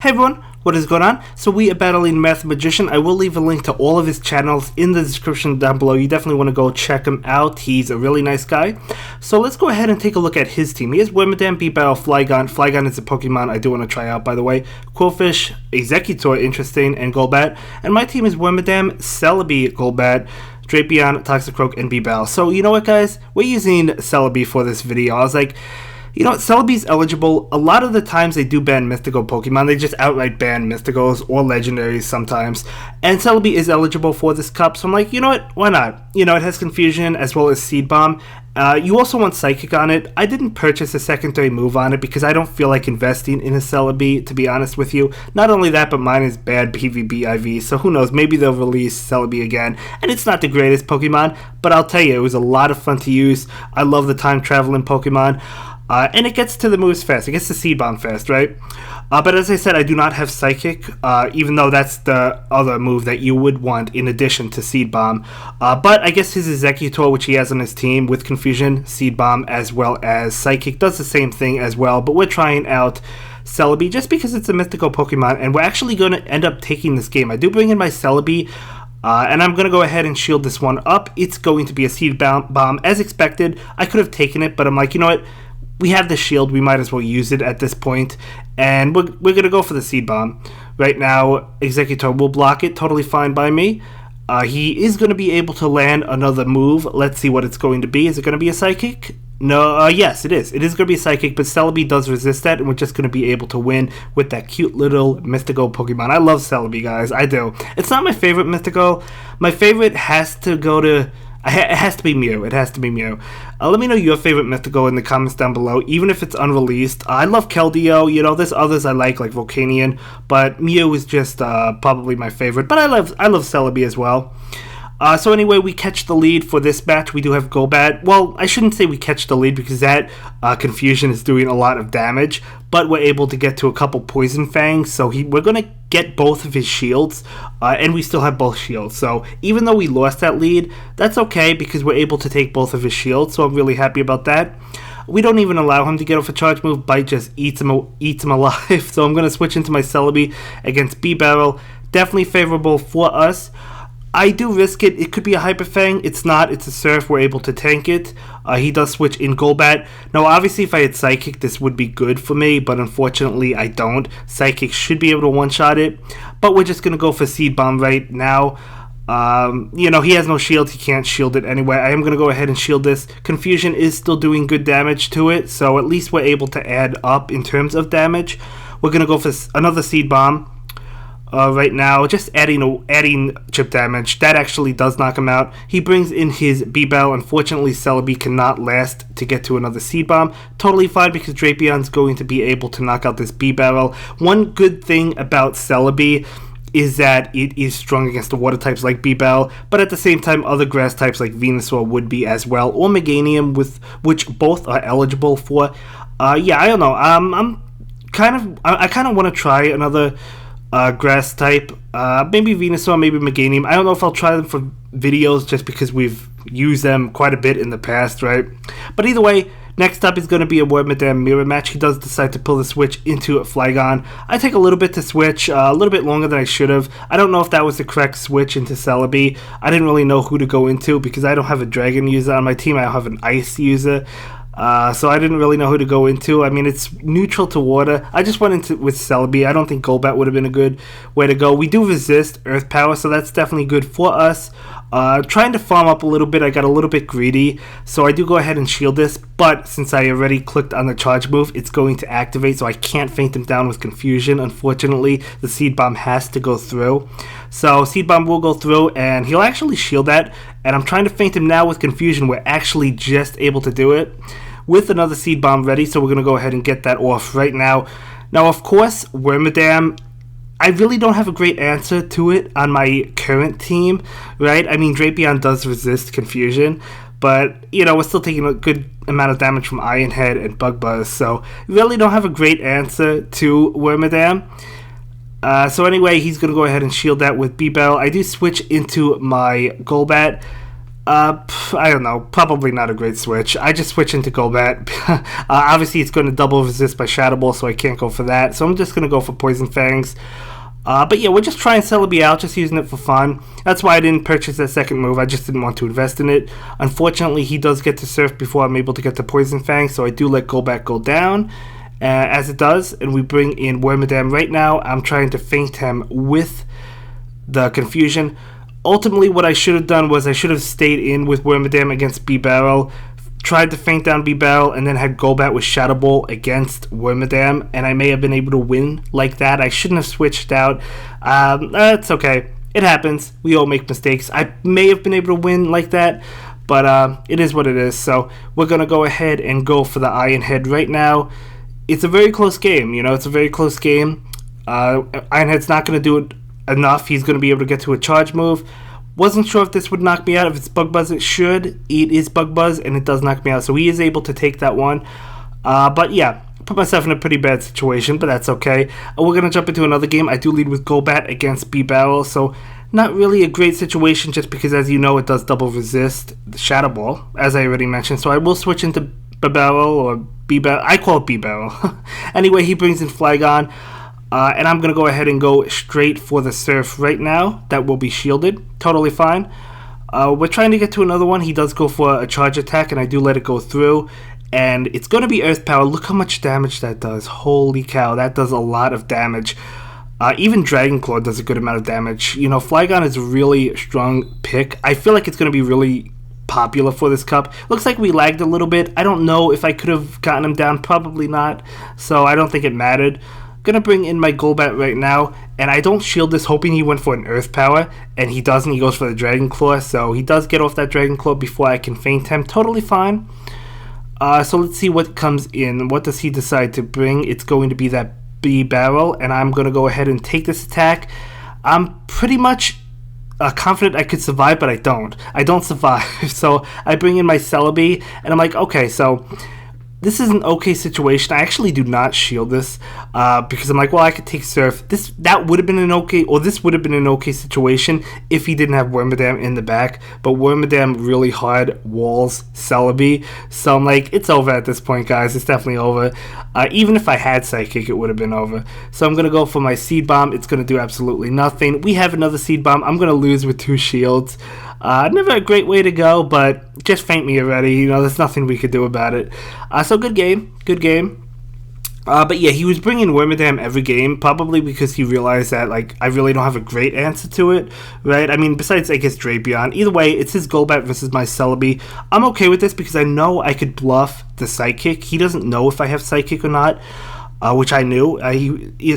Hey everyone, what is going on? So we are battling Mathemagician. I will leave a link to all of his channels in the description down below. You definitely want to go check him out. He's a really nice guy. So let's go ahead and take a look at his team. He has Wormadam, B-Battle, Flygon. Flygon is a Pokemon I do want to try out, by the way. Quillfish, Executor, interesting, and Golbat. And my team is Wormadam, Celebi, Golbat, Drapion, Toxicroak, and B-Battle. So you know what, guys? We're using Celebi for this video. I was like, you know what, Celebi's eligible. A lot of the times they do ban mythical Pokemon. They just outright ban mythicals or legendaries sometimes. And Celebi is eligible for this cup, so I'm like, you know what, why not? You know, it has Confusion as well as Seed Bomb. You also want Psychic on it. I didn't purchase a secondary move on it because I don't feel like investing in a Celebi, to be honest with you. Not only that, but mine is bad PvP IV, so who knows, maybe they'll release Celebi again. And it's not the greatest Pokemon, but I'll tell you, it was a lot of fun to use. I love the time traveling Pokemon. And it gets to the moves fast. It gets to Seed Bomb fast, right? But as I said, I do not have Psychic, even though that's the other move that you would want in addition to Seed Bomb. But I guess his Executor, which he has on his team with Confusion, Seed Bomb, as well as Psychic, does the same thing as well. But we're trying out Celebi just because it's a mythical Pokemon, and we're actually going to end up taking this game. I do bring in my Celebi, and I'm going to go ahead and shield this one up. It's going to be a Seed Bomb, as expected. I could have taken it, but I'm like, you know what? We have the shield, we might as well use it at this point, and we're going to go for the Seed Bomb. Right now, Executor will block it, totally fine by me. He is going to be able to land another move. Let's see what it's going to be. Is it going to be a Psychic? No, yes, it is. It is going to be a Psychic, but Celebi does resist that, and we're just going to be able to win with that cute little mythical Pokemon. I love Celebi, guys. I do. It's not my favorite mythical. My favorite has to go to... It has to be Mew. It has to be Mew. Let me know your favorite mythical in the comments down below, even if it's unreleased. I love Keldeo. You know, there's others I like Volcanion, but Mew is just probably my favorite. But I love Celebi as well. So anyway, we catch the lead for this match. We do have Golbat. Well, I shouldn't say we catch the lead because that Confusion is doing a lot of damage, but we're able to get to a couple Poison Fangs, so we're going to get both of his shields, and we still have both shields. So even though we lost that lead, that's okay because we're able to take both of his shields, so I'm really happy about that. We don't even allow him to get off a charge move. Bite just eats him alive, so I'm going to switch into my Celebi against B-Barrel. Definitely favorable for us. I do risk it. It could be a Hyper Fang. It's not. It's a Surf. We're able to tank it. He does switch in Golbat. Now, obviously, if I had Psychic, this would be good for me, but unfortunately, I don't. Psychic should be able to one-shot it, but we're just going to go for Seed Bomb right now. You know, he has no shield. He can't shield it anyway. I am going to go ahead and shield this. Confusion is still doing good damage to it, so at least we're able to add up in terms of damage. We're going to go for another Seed Bomb. Right now, just adding chip damage. That actually does knock him out. He brings in his B-Bell. Unfortunately, Celebi cannot last to get to another Seed Bomb. Totally fine because Drapion's going to be able to knock out this B-Barrel. One good thing about Celebi is that it is strong against the water types like B-Bell, but at the same time, other grass types like Venusaur would be as well, or Meganium, which both are eligible for. Yeah, I don't know. I kind of want to try another grass type, maybe Venusaur, maybe Meganium. I don't know if I'll try them for videos just because we've used them quite a bit in the past, right? But either way, next up is going to be a Wormadam mirror match. He does decide to pull the switch into a Flygon. I take a little bit to switch, a little bit longer than I should have. I don't know if that was the correct switch into Celebi. I didn't really know who to go into because I don't have a Dragon user on my team. I don't have an Ice user. So I didn't really know who to go into. I mean, it's neutral to water. I just went into with Celebi. I don't think Golbat would have been a good way to go. We do resist Earth Power, so that's definitely good for us. Trying to farm up a little bit, I got a little bit greedy, so I do go ahead and shield this, but since I already clicked on the charge move, it's going to activate, so I can't feint him down with Confusion. Unfortunately, the Seed Bomb has to go through. So Seed Bomb will go through, and he'll actually shield that, and I'm trying to feint him now with Confusion. We're actually just able to do it with another Seed Bomb ready, so we're going to go ahead and get that off right now. Now, of course, Wormadam, I really don't have a great answer to it on my current team, right? I mean, Drapion does resist Confusion, but, you know, we're still taking a good amount of damage from Iron Head and Bug Buzz, so really don't have a great answer to Wormadam. So anyway, he's going to go ahead and shield that with B-Bell. I do switch into my Golbat. I don't know. Probably not a great switch. I just switch into Golbat. Obviously, it's going to double resist by Shadow Ball, so I can't go for that. So I'm just going to go for Poison Fangs. But yeah, we're just trying Celebi out, just using it for fun. That's why I didn't purchase that second move. I just didn't want to invest in it. Unfortunately, he does get to Surf before I'm able to get the Poison Fang, so I do let Golbat go down, as it does. And we bring in Wormadam right now. I'm trying to feint him with the Confusion. Ultimately, what I should have done was I should have stayed in with Wormadam against B-Barrel, tried to feint down B-Barrel, and then had Golbat with Shadow Ball against Wormadam, and I may have been able to win like that. I shouldn't have switched out. It's okay. It happens. We all make mistakes. I may have been able to win like that, but it is what it is. So we're going to go ahead and go for the Iron Head right now. It's a very close game. You know, it's a very close game. Iron Head's not going to do it enough. He's going to be able to get to a charge move. Wasn't sure if this would knock me out. If it's Bug Buzz, it should. It is Bug Buzz, and it does knock me out. So he is able to take that one. But yeah, put myself in a pretty bad situation, but that's okay. We're going to jump into another game. I do lead with Golbat against B-Barrel, so not really a great situation just because, as you know, it does double resist the Shadow Ball, as I already mentioned. So I will switch into B-Barrel or B-Barrel. I call it B-Barrel. Anyway, he brings in Flygon. And I'm going to go ahead and go straight for the Surf right now. That will be shielded. Totally fine. We're trying to get to another one. He does go for a charge attack, and I do let it go through. And it's going to be Earth Power. Look how much damage that does. Holy cow, that does a lot of damage. Even Dragon Claw does a good amount of damage. You know, Flygon is a really strong pick. I feel like it's going to be really popular for this cup. Looks like we lagged a little bit. I don't know if I could have gotten him down. Probably not. So I don't think it mattered. Gonna bring in my Golbat right now, and I don't shield this hoping he went for an Earth Power, and he doesn't. He goes for the Dragon Claw, so he does get off that Dragon Claw before I can feint him. Totally fine. So let's see what comes in. What does he decide to bring? It's going to be that B-Barrel, and I'm gonna go ahead and take this attack. I'm pretty much confident I could survive, but I don't. I don't survive. So I bring in my Celebi, and I'm like, okay, so this is an okay situation. I actually do not shield this because I'm like, well, I could take Surf. That would have been an okay, or this would have been an okay situation if he didn't have Wormadam in the back. But Wormadam really hard walls Celebi, so I'm like, it's over at this point, guys. It's definitely over. Even if I had Psychic, it would have been over. So I'm gonna go for my Seed Bomb. It's gonna do absolutely nothing. We have another Seed Bomb. I'm gonna lose with 2 shields. Never a great way to go, but just feint me already. You know, there's nothing we could do about it. So good game, good game. But yeah, he was bringing Wormadam every game, probably because he realized that, like, I really don't have a great answer to it, right? I mean, besides, I guess, Drapion. Either way, it's his Golbat versus my Celebi. I'm okay with this because I know I could bluff the Psychic. He doesn't know if I have Psychic or not. Which I knew.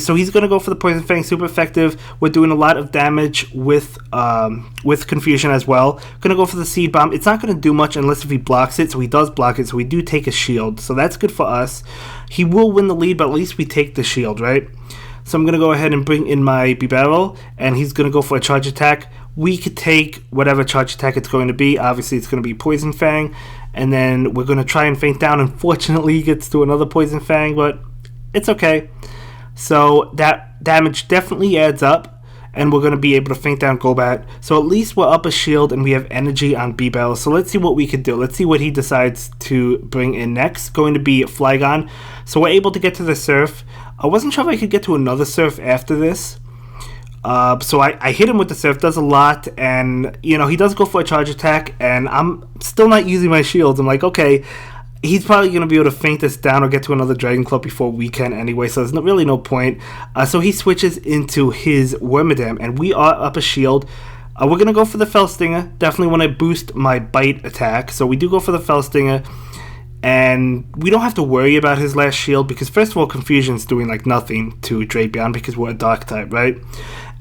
So he's going to go for the Poison Fang, super effective. We're doing a lot of damage with Confusion as well. Going to go for the Seed Bomb. It's not going to do much unless if he blocks it, so he does block it, so we do take a shield. So that's good for us. He will win the lead, but at least we take the shield, right? So I'm going to go ahead and bring in my B-Barrel, and he's going to go for a charge attack. We could take whatever charge attack it's going to be. Obviously, it's going to be Poison Fang, and then we're going to try and feint down. Unfortunately, he gets to another Poison Fang, but it's okay. So that damage definitely adds up, and we're going to be able to feint down Golbat. So at least we're up a shield, and we have energy on B-Barrel. So let's see what we could do. Let's see what he decides to bring in next. Going to be Flygon. So we're able to get to the Surf. I wasn't sure if I could get to another Surf after this. So I hit him with the Surf, does a lot, and, you know, he does go for a charge attack, and I'm still not using my shields. I'm like, okay, he's probably going to be able to feint us down or get to another Dragon Claw before we can anyway, so there's really no point. So he switches into his Wormadam, and we are up a shield. We're going to go for the Fell Stinger. Definitely want to boost my Bite attack, so we do go for the Fell Stinger. And we don't have to worry about his last shield because, first of all, Confusion's doing, like, nothing to Drapion because we're a Dark type, right?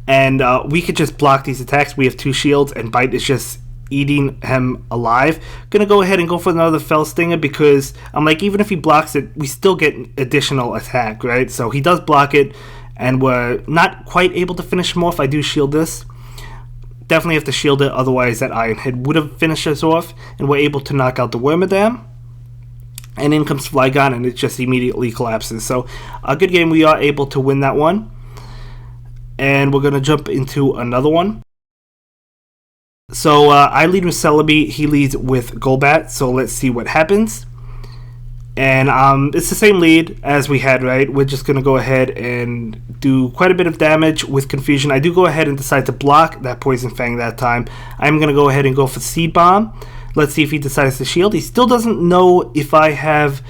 And we could just block these attacks. We have 2 shields, and Bite is just eating him alive. Gonna go ahead and go for another Fell Stinger because I'm like, even if he blocks it, we still get additional attack, right? So he does block it, and we're not quite able to finish him off. I do shield this. Definitely have to shield it, otherwise that Iron Head would have finished us off, and we're able to knock out the Wormadam. And in comes Flygon, and it just immediately collapses. So a good game. We are able to win that one. And we're going to jump into another one. So I lead with Celebi, he leads with Golbat, so let's see what happens. And it's the same lead as we had, right? We're just going to go ahead and do quite a bit of damage with Confusion. I do go ahead and decide to block that Poison Fang that time. I'm going to go ahead and go for Seed Bomb. Let's see if he decides to shield. He still doesn't know if I have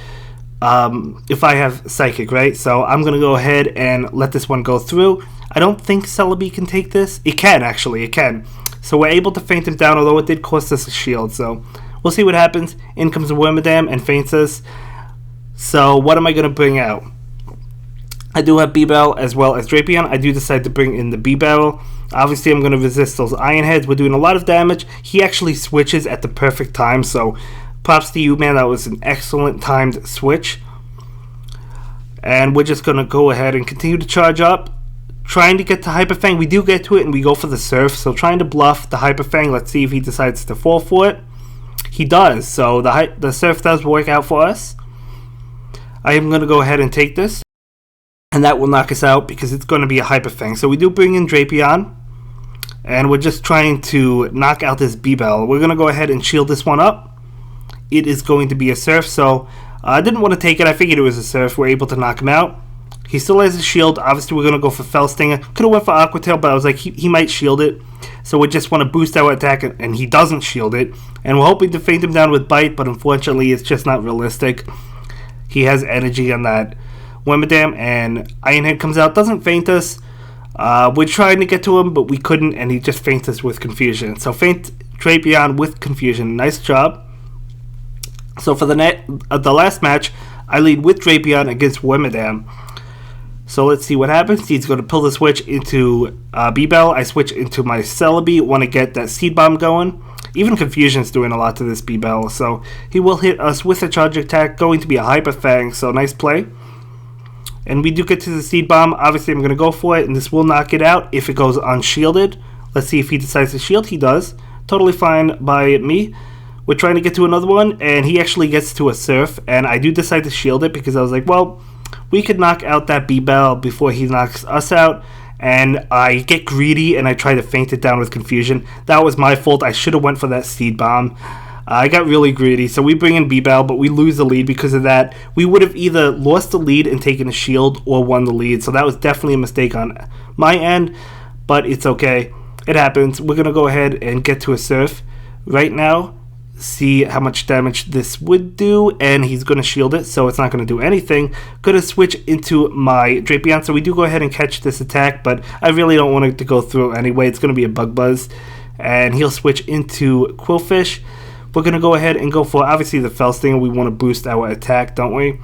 Psychic, right? So I'm going to go ahead and let this one go through. I don't think Celebi can take this. It can, actually. It can. So we're able to feint him down, although it did cost us a shield. So we'll see what happens. In comes a Wormadam and feints us. So what am I going to bring out? I do have B-Barrel as well as Drapion. I do decide to bring in the B-Barrel. Obviously, I'm going to resist those Iron Heads. We're doing a lot of damage. He actually switches at the perfect time. So props to you, man. That was an excellent timed switch. And we're just going to go ahead and continue to charge up. Trying to get to Hyper Fang. We do get to it and we go for the Surf. So trying to bluff the Hyper Fang. Let's see if he decides to fall for it. He does. So the Surf does work out for us. I am going to go ahead and take this. And that will knock us out because it's going to be a Hyper Fang. So we do bring in Drapion. And we're just trying to knock out this B-Bell. We're going to go ahead and shield this one up. It is going to be a Surf. So I didn't want to take it. I figured it was a Surf. We're able to knock him out. He still has a shield. Obviously, we're going to go for Fell Stinger. Could have went for Aqua Tail, but I was like, he might shield it. So we just want to boost our attack, and he doesn't shield it. And we're hoping to feint him down with Bite, but unfortunately, it's just not realistic. He has energy on that Wormadam, and Iron Head comes out. Doesn't feint us. We're trying to get to him, but we couldn't, and he just feints us with Confusion. So feint Drapion with Confusion. Nice job. So for the last match, I lead with Drapion against Wormadam. So let's see what happens. He's going to pull the switch into B-Bell. I switch into my Celebi. Want to get that Seed Bomb going. Even Confusion's doing a lot to this B-Bell. So he will hit us with a charge attack. Going to be a Hyper Fang. So nice play. And we do get to the Seed Bomb. Obviously I'm going to go for it. And this will knock it out if it goes unshielded. Let's see if he decides to shield. He does. Totally fine by me. We're trying to get to another one. And he actually gets to a Surf. And I do decide to shield it because I was like, well, we could knock out that B-Bell before he knocks us out. And I get greedy and I try to feint it down with Confusion. That was my fault. I should have went for that Seed Bomb. I got really greedy. So we bring in B-Bell, but we lose the lead because of that. We would have either lost the lead and taken a shield or won the lead. So that was definitely a mistake on my end. But it's okay. It happens. We're going to go ahead and get to a Surf right now. See how much damage this would do, and he's going to shield it, so it's not going to do anything. Going to switch into my Drapion, so we do go ahead and catch this attack, but I really don't want it to go through anyway. It's going to be a Bug Buzz, and he'll switch into Quillfish. We're going to go ahead and go for, obviously, the Fell Stinger. We want to boost our attack, don't we?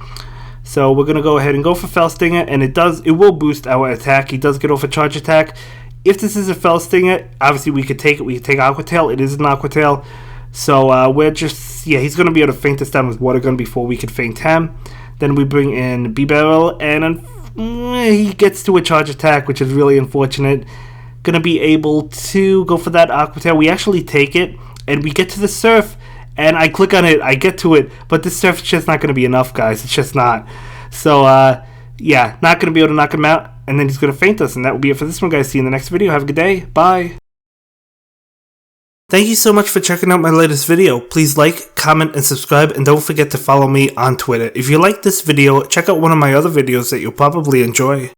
So we're going to go ahead and go for Fell Stinger, and it will boost our attack. He does get off a charge attack. If this is a Fell Stinger, obviously we could take it. We could take Aqua Tail. It is an Aqua Tail. So we're just, he's going to be able to feint us down with Water Gun before we could feint him. Then we bring in B-Barrel, and he gets to a charge attack, which is really unfortunate. Going to be able to go for that Aqua Tail. We actually take it, and we get to the Surf, and I click on it, I get to it, but this Surf is just not going to be enough, guys. It's just not. So, yeah, not going to be able to knock him out, and then he's going to feint us, and that will be it for this one, guys. See you in the next video. Have a good day. Bye. Thank you so much for checking out my latest video. Please like, comment, and subscribe, and don't forget to follow me on Twitter. If you like this video, check out one of my other videos that you'll probably enjoy.